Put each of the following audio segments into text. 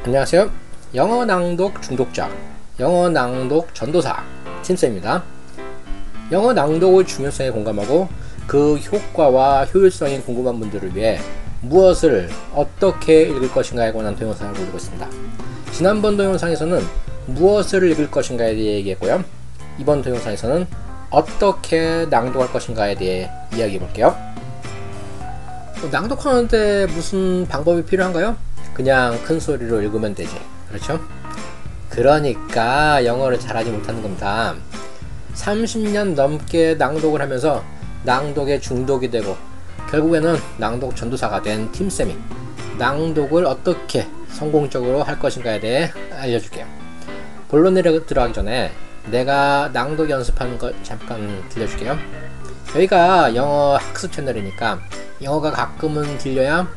안녕하세요. 영어 낭독 중독자, 영어 낭독 전도사 팀쌤입니다. 영어 낭독의 중요성에 공감하고 그 효과와 효율성이 궁금한 분들을 위해 무엇을 어떻게 읽을 것인가에 관한 동영상을 올리고 있습니다. 지난번 동영상에서는 무엇을 읽을 것인가에 대해 얘기했고요. 이번 동영상에서는 어떻게 낭독할 것인가에 대해 이야기해 볼게요. 낭독하는데 무슨 방법이 필요한가요? 그냥 큰 소리로 읽으면 되지. 그렇죠? 그러니까 영어를 잘하지 못하는 겁니다. 30년 넘게 낭독을 하면서 낭독에 중독이 되고 결국에는 낭독 전도사가 된 팀쌤이 낭독을 어떻게 성공적으로 할 것인가에 대해 알려줄게요. 본론에 들어가기 전에 내가 낭독 연습하는 거 잠깐 들려줄게요. 여기가 영어 학습 채널이니까 영어가 가끔은 들려야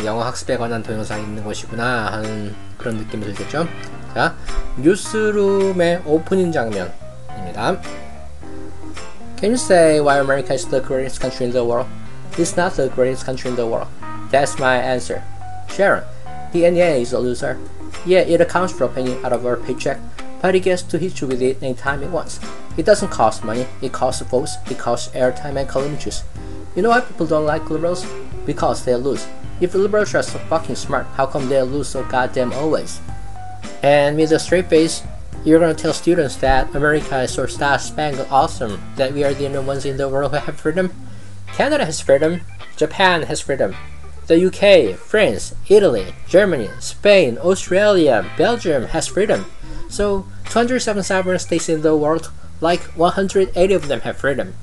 영어 학습에 관한 동영상이 있는 것이구나 하는 그런 느낌이 들겠죠. 자, 뉴스룸의 오프닝 장면입니다. Can you say why America is the greatest country in the world? It's not the greatest country in the world. That's my answer. Sharon, the NEA is a loser. Yeah, it accounts for a penny out of our paycheck, but it gets to hit you with it anytime it wants. It doesn't cost money, it costs votes, it costs airtime and column juice. You know why people don't like liberals? Because they lose. If the liberals are so fucking smart, how come they lose so goddamn always? And with a straight face, you're gonna tell students that America is so star-spangled awesome that we are the only ones in the world who have freedom? Canada has freedom, Japan has freedom, the UK, France, Italy, Germany, Spain, Australia, Belgium has freedom. So 207 sovereign states in the world, like 180 of them have freedom.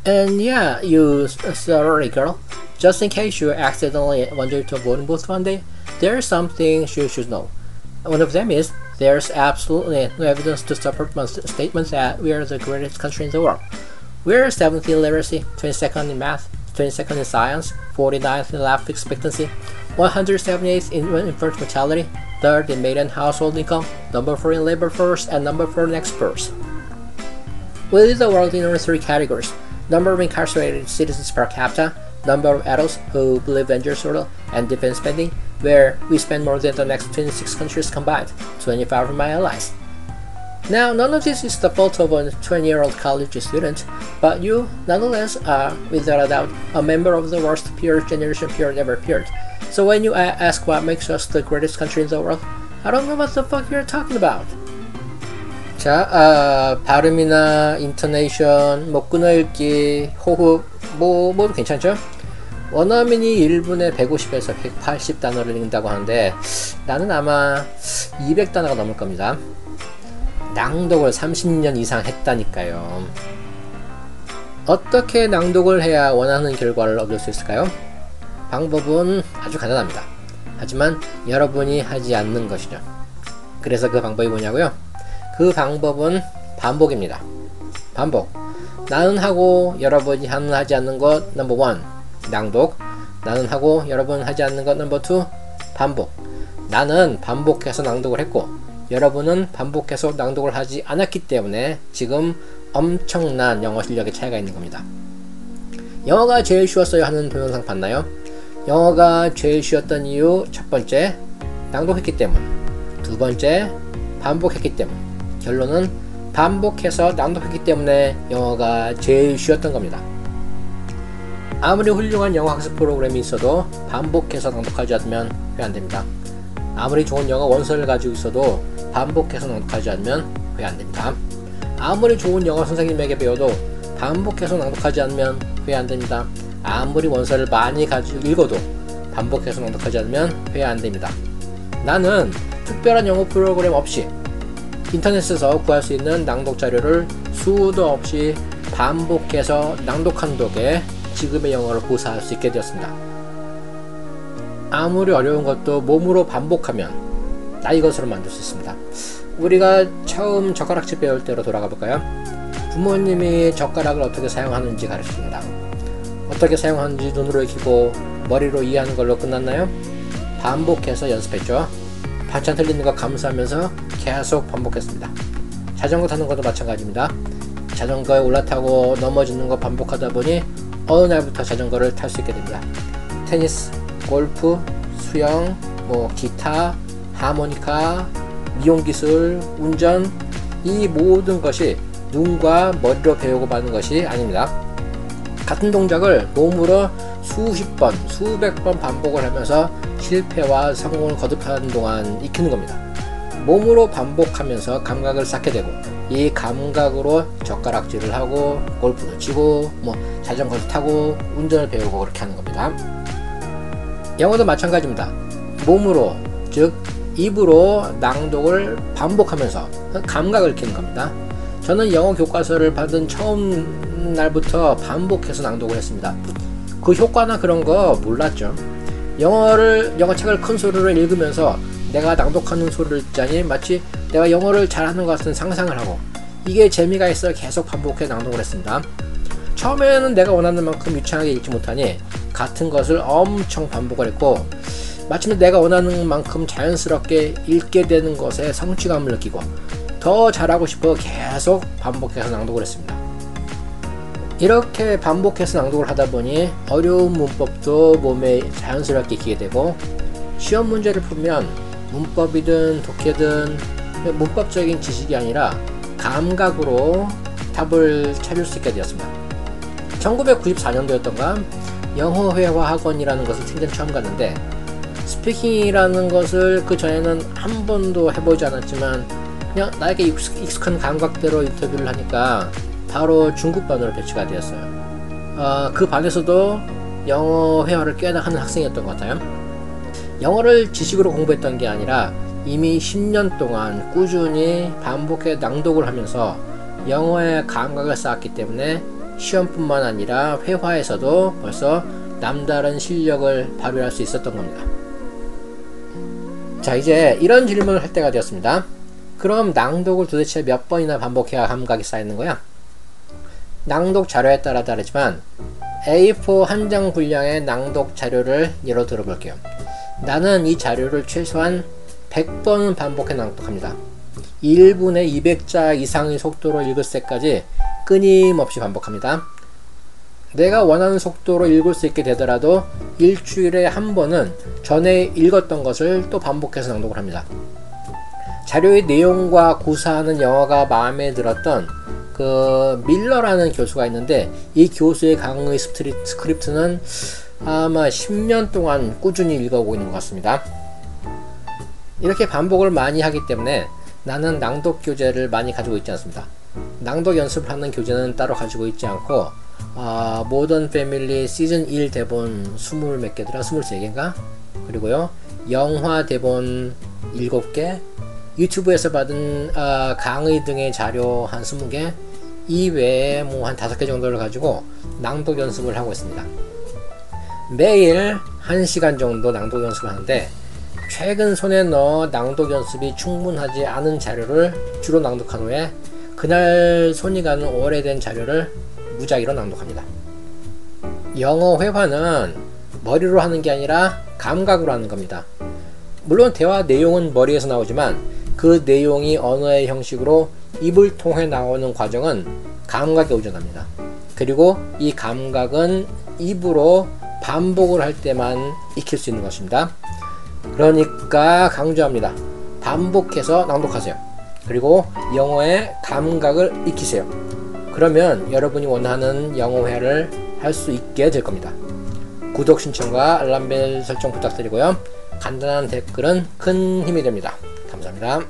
And yeah, you sorry girl, just in case you accidentally wandered to a voting booth one day, there are some things you should know. One of them is, there's absolutely no evidence to support my statement that we are the greatest country in the world. We're 7th in literacy, 22nd in math, 22nd in science, 49th in life expectancy, 178th in infant mortality, 3rd in median household income, number 4 in labor force, and number 4 in exports. We lead the world in only 3 categories: number of incarcerated citizens per capita, number of adults who believe in Venezuela, and defense spending, where we spend more than the next 26 countries combined, 25 of my allies. Now, none of this is the fault of a 20-year-old college student, but you, nonetheless, are, without a doubt, a member of the worst peer generation period ever appeared. So when you ask what makes us the greatest country in the world, I don't know what the fuck you're talking about. 자, 발음이나 인토네이션, 끊어읽기, 호흡, 모두 괜찮죠? 원어민이 1분에 150에서 180단어를 읽는다고 하는데 나는 아마 200단어가 넘을 겁니다. 낭독을 30년 이상 했다니까요. 어떻게 낭독을 해야 원하는 결과를 얻을 수 있을까요? 방법은 아주 간단합니다. 하지만 여러분이 하지 않는 것이죠. 그래서 그 방법이 뭐냐고요? 그 방법은 반복입니다. 반복. 나는 하고 여러분이 하지 않는 것 넘버 1 낭독. 나는 하고 여러분 하지 않는 것 넘버 2 반복. 나는 반복해서 낭독을 했고 여러분은 반복해서 낭독을 하지 않았기 때문에 지금 엄청난 영어 실력의 차이가 있는 겁니다. 영어가 제일 쉬웠어요 하는 동영상 봤나요? 영어가 제일 쉬웠던 이유 첫 번째, 낭독했기 때문. 두 번째, 반복했기 때문. 결론은 반복해서 낭독했기 때문에 영어가 제일 쉬웠던 겁니다. 아무리 훌륭한 영어 학습 프로그램이 있어도 반복해서 낭독하지 않으면 회 안됩니다. 아무리 좋은 영어 원서를 가지고 있어도 반복해서 낭독하지 않으면 회 안됩니다. 아무리 좋은 영어 선생님에게 배워도 반복해서 낭독하지 않으면 회 안됩니다. 아무리 원서를 많이 가지고 읽어도 반복해서 낭독하지 않으면 회 안됩니다. 나는 특별한 영어 프로그램 없이 인터넷에서 구할 수 있는 낭독 자료를 수도 없이 반복해서 낭독한 덕에 지금의 영어를 구사할 수 있게 되었습니다. 아무리 어려운 것도 몸으로 반복하면 나이 것으로 만들 수 있습니다. 우리가 처음 젓가락질 배울 때로 돌아가 볼까요? 부모님이 젓가락을 어떻게 사용하는지 가르쳐줍니다. 어떻게 사용하는지 눈으로 익히고 머리로 이해하는 걸로 끝났나요? 반복해서 연습했죠. 반찬 틀리는 거 감수하면서 계속 반복했습니다. 자전거 타는 것도 마찬가지입니다. 자전거에 올라타고 넘어지는 거 반복하다 보니 어느 날부터 자전거를 탈 수 있게 됩니다. 테니스, 골프, 수영, 기타, 하모니카, 미용기술, 운전, 이 모든 것이 눈과 머리로 배우고 받는 것이 아닙니다. 같은 동작을 몸으로 수십 번, 수백 번 반복을 하면서 실패와 성공을 거듭하는 동안 익히는 겁니다. 몸으로 반복하면서 감각을 쌓게 되고, 이 감각으로 젓가락질을 하고 골프도 치고 자전거도 타고 운전을 배우고 그렇게 하는 겁니다. 영어도 마찬가지입니다. 몸으로, 즉 입으로 낭독을 반복하면서 감각을 키우는 겁니다. 저는 영어 교과서를 받은 처음 날부터 반복해서 낭독을 했습니다. 그 효과나 그런 거 몰랐죠. 영어책을 큰 소리로 읽으면서 내가 낭독하는 소리를 듣자니 마치 내가 영어를 잘하는 것 같은 상상을 하고, 이게 재미가 있어 계속 반복해 낭독을 했습니다. 처음에는 내가 원하는 만큼 유창하게 읽지 못하니 같은 것을 엄청 반복을 했고, 마침내 내가 원하는 만큼 자연스럽게 읽게 되는 것에 성취감을 느끼고 더 잘하고 싶어 계속 반복해서 낭독을 했습니다. 이렇게 반복해서 낭독을 하다 보니 어려운 문법도 몸에 자연스럽게 익히게 되고, 시험 문제를 풀면 문법이든 독해든 문법적인 지식이 아니라 감각으로 답을 찾을 수 있게 되었습니다. 1994년도였던가 영어 회화 학원이라는 것을 생전 처음 갔는데, 스피킹이라는 것을 그 전에는 한 번도 해보지 않았지만 그냥 나에게 익숙한 감각대로 인터뷰를 하니까 바로 중급반으로 배치가 되었어요. 그 반에서도 영어 회화를 꽤나 하는 학생이었던 것 같아요. 영어를 지식으로 공부했던 게 아니라 이미 10년 동안 꾸준히 반복해 낭독을 하면서 영어의 감각을 쌓았기 때문에 시험뿐만 아니라 회화에서도 벌써 남다른 실력을 발휘할 수 있었던 겁니다. 자, 이제 이런 질문을 할 때가 되었습니다. 그럼 낭독을 도대체 몇 번이나 반복해야 감각이 쌓이는 거야? 낭독 자료에 따라 다르지만 A4 한 장 분량의 낭독 자료를 예로 들어볼게요. 나는 이 자료를 최소한 100번은 반복해 낭독합니다. 1분에 200자 이상의 속도로 읽을 때까지 끊임없이 반복합니다. 내가 원하는 속도로 읽을 수 있게 되더라도 일주일에 한 번은 전에 읽었던 것을 또 반복해서 낭독을 합니다. 자료의 내용과 구사하는 영어가 마음에 들었던 그 밀러라는 교수가 있는데, 이 교수의 강의 스크립트는 아마 10년 동안 꾸준히 읽어오고 있는 것 같습니다. 이렇게 반복을 많이 하기 때문에 나는 낭독 교재를 많이 가지고 있지 않습니다. 낭독 연습을 하는 교재는 따로 가지고 있지 않고, 모던 패밀리 시즌 1 대본 20 몇 개더라? 23개인가? 그리고요, 영화 대본 7개, 유튜브에서 받은 강의 등의 자료 한 20개 이외에 한 5개 정도를 가지고 낭독 연습을 하고 있습니다. 매일 1시간 정도 낭독 연습을 하는데, 최근 손에 넣어 낭독 연습이 충분하지 않은 자료를 주로 낭독한 후에 그날 손이 가는 오래된 자료를 무작위로 낭독합니다. 영어 회화는 머리로 하는 게 아니라 감각으로 하는 겁니다. 물론 대화 내용은 머리에서 나오지만 그 내용이 언어의 형식으로 입을 통해 나오는 과정은 감각에 의존합니다. 그리고 이 감각은 입으로 반복을 할 때만 익힐 수 있는 것입니다. 그러니까 강조합니다. 반복해서 낭독하세요. 그리고 영어의 감각을 익히세요. 그러면 여러분이 원하는 영어 회화를 할 수 있게 될 겁니다. 구독 신청과 알람벨 설정 부탁드리고요. 간단한 댓글은 큰 힘이 됩니다. 감사합니다.